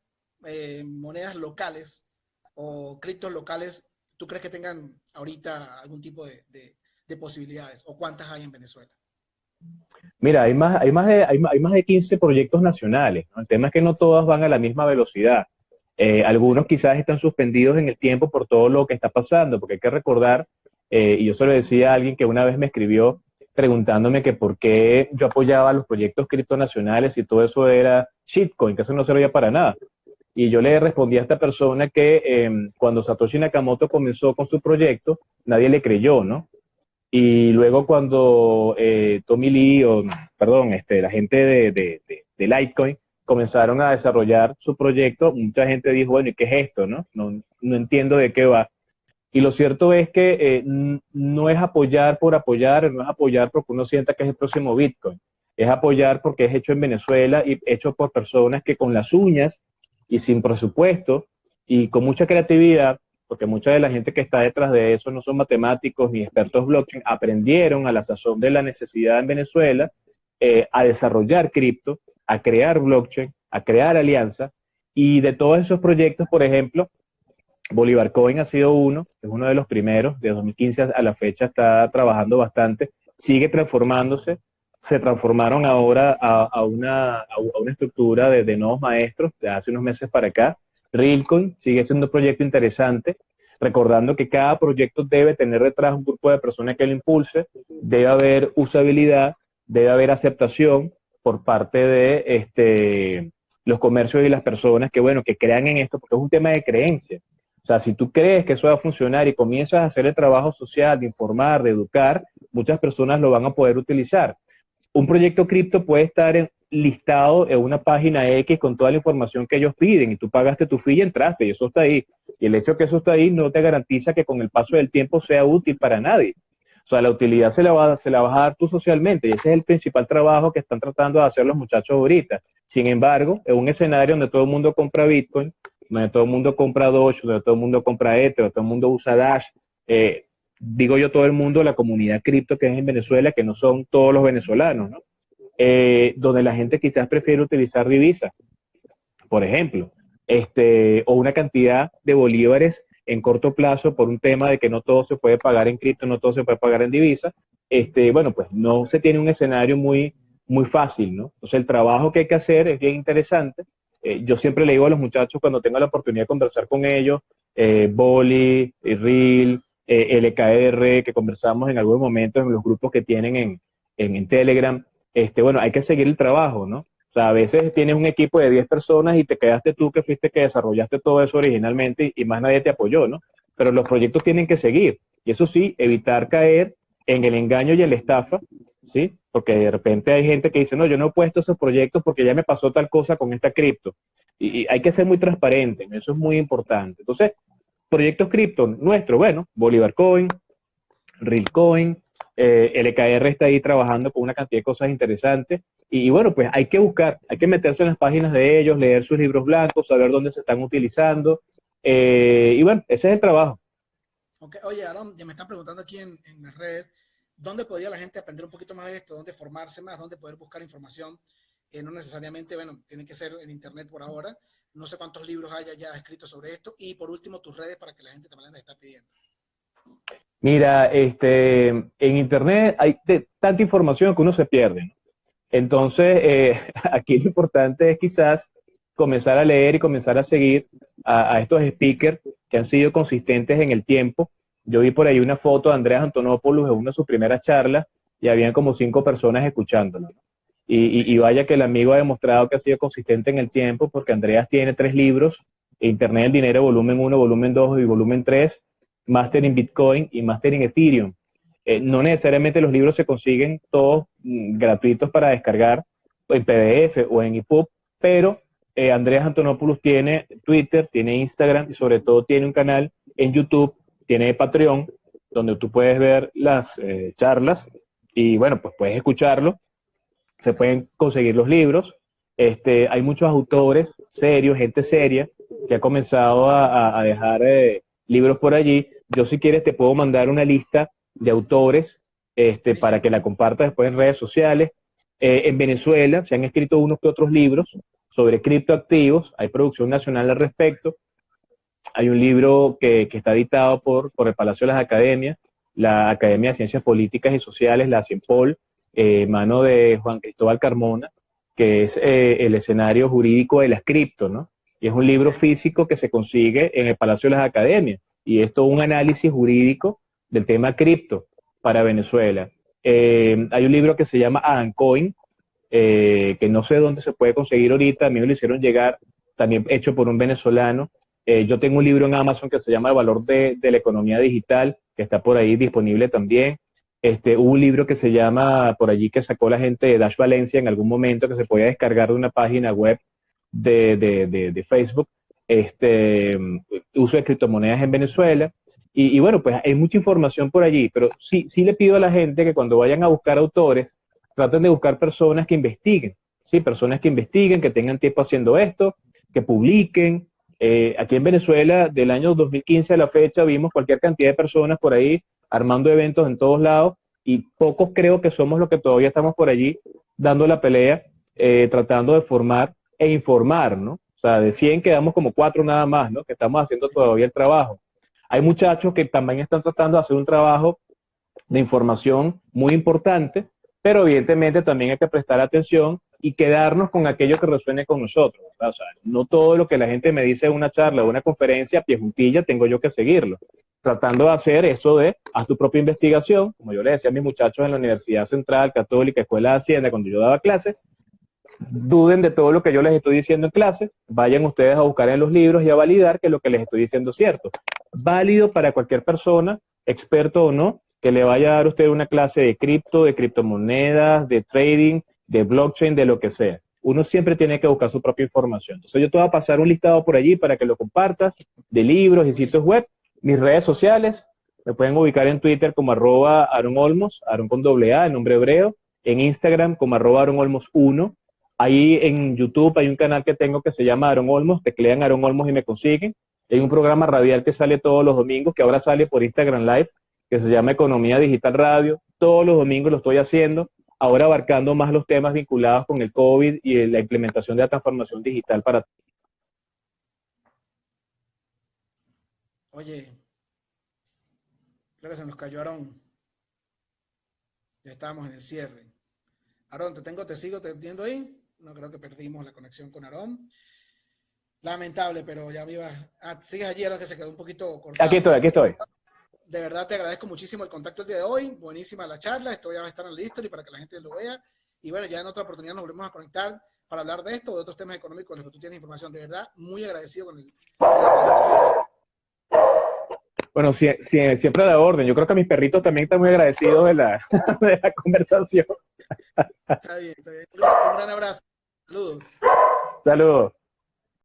monedas locales o criptos locales tú crees que tengan ahorita algún tipo de posibilidades o cuántas hay en Venezuela? Mira, hay más de 15 proyectos nacionales, ¿no? El tema es que no todas van a la misma velocidad. Algunos quizás están suspendidos en el tiempo por todo lo que está pasando, porque hay que recordar, y yo se lo decía a alguien que una vez me escribió preguntándome que por qué yo apoyaba los proyectos criptonacionales y todo eso era shitcoin, que eso no servía para nada. Y yo le respondí a esta persona que cuando Satoshi Nakamoto comenzó con su proyecto, nadie le creyó, ¿no? Y luego cuando Tommy Lee, perdón, la gente de Litecoin comenzaron a desarrollar su proyecto, mucha gente dijo, bueno, ¿y qué es esto? No entiendo de qué va. Y lo cierto es que no es apoyar por apoyar, no es apoyar porque uno sienta que es el próximo Bitcoin. es apoyar porque es hecho en Venezuela y hecho por personas que con las uñas y sin presupuesto y con mucha creatividad, porque mucha de la gente que está detrás de eso no son matemáticos ni expertos blockchain, aprendieron a la sazón de la necesidad en Venezuela a desarrollar cripto, a crear blockchain, a crear alianzas, y de todos esos proyectos, por ejemplo, Bolívar Coin ha sido uno, es uno de los primeros, de 2015 a la fecha está trabajando bastante, sigue transformándose, se transformaron ahora a una estructura de nuevos maestros de hace unos meses para acá. Realcoin sigue siendo un proyecto interesante, recordando que cada proyecto debe tener detrás un grupo de personas que lo impulse, debe haber usabilidad, debe haber aceptación por parte de los comercios y las personas que, bueno, que crean en esto, porque es un tema de creencia. O sea, si tú crees que eso va a funcionar y comienzas a hacer el trabajo social, de informar, de educar, muchas personas lo van a poder utilizar. Un proyecto cripto puede estar listado en una página X con toda la información que ellos piden y tú pagaste tu fee y entraste y eso está ahí. Y el hecho de que eso está ahí no te garantiza que con el paso del tiempo sea útil para nadie. O sea, la utilidad se la vas a dar tú socialmente y ese es el principal trabajo que están tratando de hacer los muchachos ahorita. Sin embargo, en un escenario donde todo el mundo compra Bitcoin, donde todo el mundo compra Doge, donde todo el mundo compra Ether, donde todo el mundo usa Dash, digo yo todo el mundo, la comunidad cripto que es en Venezuela, que no son todos los venezolanos, ¿no? Donde la gente quizás prefiere utilizar divisas, por ejemplo, o una cantidad de bolívares en corto plazo por un tema de que no todo se puede pagar en cripto, no todo se puede pagar en divisa, bueno, pues no se tiene un escenario muy, muy fácil, ¿no? Entonces el trabajo que hay que hacer es bien interesante. Yo siempre le digo a los muchachos cuando tengo la oportunidad de conversar con ellos, Boli, Reel, LKR, que conversamos en algún momento en los grupos que tienen en Telegram, bueno, hay que seguir el trabajo, ¿no? O sea, a veces tienes un equipo de 10 personas y te quedaste tú que fuiste que desarrollaste todo eso originalmente y más nadie te apoyó, ¿no? Pero los proyectos tienen que seguir. Y eso sí, evitar caer en el engaño y en la estafa, ¿sí? Porque de repente hay gente que dice, no, yo no he puesto esos proyectos porque ya me pasó tal cosa con esta cripto. Y hay que ser muy transparente, eso es muy importante. Entonces, proyectos cripto nuestros, bueno, Bolívar Coin, Realcoin, LKR está ahí trabajando con una cantidad de cosas interesantes. Y bueno, pues hay que buscar, hay que meterse en las páginas de ellos, leer sus libros blancos, saber dónde se están utilizando. Y bueno, ese es el trabajo. Okay. Oye, Aaron, ya me están preguntando aquí en las redes, ¿dónde podría la gente aprender un poquito más de esto? ¿Dónde formarse más? ¿Dónde poder buscar información? No necesariamente, bueno, tiene que ser en internet por ahora. No sé cuántos libros haya ya escritos sobre esto. Y por último, tus redes para que la gente también las está pidiendo. Mira, en internet hay tanta información que uno se pierde, ¿no? Entonces, aquí lo importante es quizás comenzar a leer y comenzar a seguir a estos speakers que han sido consistentes en el tiempo. Yo vi por ahí una foto de Andreas Antonopoulos en una de sus primeras charlas y habían como 5 personas escuchándolo, ¿no? Y vaya que el amigo ha demostrado que ha sido consistente en el tiempo porque Andreas tiene 3 libros, Internet del Dinero, volumen 1, volumen 2 y volumen 3, Máster en Bitcoin y Máster en Ethereum. No necesariamente los libros se consiguen todos gratuitos para descargar en PDF o en EPUB, pero Andreas Antonopoulos tiene Twitter, tiene Instagram y sobre todo tiene un canal en YouTube, tiene Patreon, donde tú puedes ver las charlas y bueno, pues puedes escucharlo, se pueden conseguir los libros. Hay muchos autores serios, gente seria, que ha comenzado a dejar libros por allí. Yo si quieres te puedo mandar una lista de autores para que la compartas después en redes sociales. En Venezuela se han escrito unos que otros libros sobre criptoactivos, hay producción nacional al respecto. Hay un libro que está editado por el Palacio de las Academias, la Academia de Ciencias Políticas y Sociales, la CIENPOL, mano de Juan Cristóbal Carmona, que es el escenario jurídico de las cripto, ¿no? Y es un libro físico que se consigue en el Palacio de las Academias. Y es todo un análisis jurídico del tema cripto para Venezuela. Hay un libro que se llama Ancoin, que no sé dónde se puede conseguir ahorita, a mí me lo hicieron llegar, también hecho por un venezolano. Yo tengo un libro en Amazon que se llama El valor de la economía digital, que está por ahí disponible también. Hubo un libro que se llama, por allí que sacó la gente de Dash Valencia en algún momento, que se podía descargar de una página web de Facebook, uso de criptomonedas en Venezuela. Y bueno, pues hay mucha información por allí, pero sí le pido a la gente que cuando vayan a buscar autores, traten de buscar personas que investiguen, ¿sí? Personas que investiguen, que tengan tiempo haciendo esto, que publiquen. Aquí en Venezuela, del año 2015 a la fecha, vimos cualquier cantidad de personas por ahí armando eventos en todos lados y pocos creo que somos los que todavía estamos por allí dando la pelea, tratando de formar e informar, ¿no? O sea, de 100 quedamos como 4 nada más, ¿no? Que estamos haciendo todavía el trabajo. Hay muchachos que también están tratando de hacer un trabajo de información muy importante, pero evidentemente también hay que prestar atención y quedarnos con aquello que resuene con nosotros, ¿verdad? O sea, no todo lo que la gente me dice en una charla o una conferencia, pie juntilla, tengo yo que seguirlo. Tratando de hacer eso de, haz tu propia investigación, como yo le decía a mis muchachos en la Universidad Central Católica, Escuela de Hacienda, cuando yo daba clases, duden de todo lo que yo les estoy diciendo en clase, vayan ustedes a buscar en los libros y a validar que lo que les estoy diciendo es cierto. Válido para cualquier persona, experto o no, que le vaya a dar a usted una clase de cripto, de criptomonedas, de trading, de blockchain, de lo que sea. Uno siempre tiene que buscar su propia información. Entonces yo te voy a pasar un listado por allí para que lo compartas, de libros y sitios web, mis redes sociales, me pueden ubicar en Twitter como @AaronOlmos, Aaron con doble A, el nombre hebreo, en Instagram como @AaronOlmos1. Ahí en YouTube hay un canal que tengo que se llama Aaron Olmos, teclean Aaron Olmos y me consiguen. Hay un programa radial que sale todos los domingos, que ahora sale por Instagram Live, que se llama Economía Digital Radio. Todos los domingos lo estoy haciendo, ahora abarcando más los temas vinculados con el COVID y la implementación de la transformación digital para... Oye, creo que se nos cayó Aarón. Ya estábamos en el cierre. Aarón, te sigo, te entiendo ahí. No creo que perdimos la conexión con Aarón. Lamentable, pero ya me iba. Sigues allí, Aarón, que se quedó un poquito cortado. Aquí estoy, aquí estoy. De verdad te agradezco muchísimo el contacto el día de hoy. Buenísima la charla. Esto ya va a estar en el history para que la gente lo vea. Y bueno, ya en otra oportunidad nos volvemos a conectar para hablar de esto o de otros temas económicos en los que tú tienes información. De verdad, muy agradecido con la entrevista. Bueno, siempre a la orden. Yo creo que mis perritos también están muy agradecidos de de la conversación. Está bien, está bien. Un gran abrazo. Saludos. Saludos.